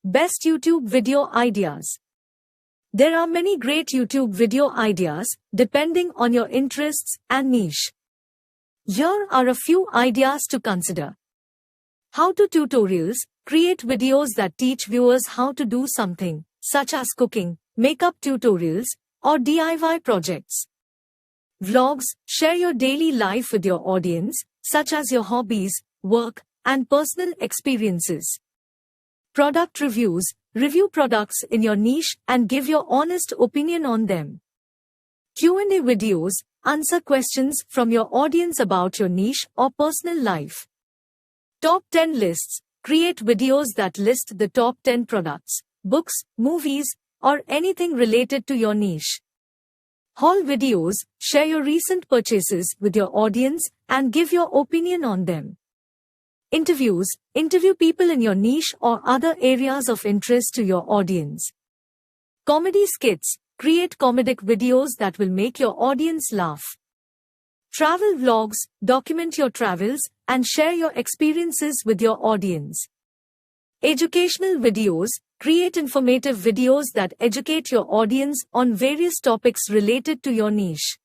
Best YouTube video ideas. There are many great YouTube video ideas, depending on your interests and niche. Here are a few ideas to consider. How-to tutorials. Create videos that teach viewers how to do something, such as cooking, makeup tutorials, or DIY projects. Vlogs. Share your daily life with your audience, such as your hobbies, work, and personal experiences. Product reviews. Review products in your niche and give your honest opinion on them. Q&A videos. Answer questions from your audience about your niche or personal life. Top 10 lists. Create videos that list the top 10 products, books, movies, or anything related to your niche. Haul videos. Share your recent purchases with your audience and give your opinion on them. Interviews. Interview people in your niche or other areas of interest to your audience. Comedy skits. Create comedic videos that will make your audience laugh. Travel vlogs. Document your travels and share your experiences with your audience. Educational videos. Create informative videos that educate your audience on various topics related to your niche.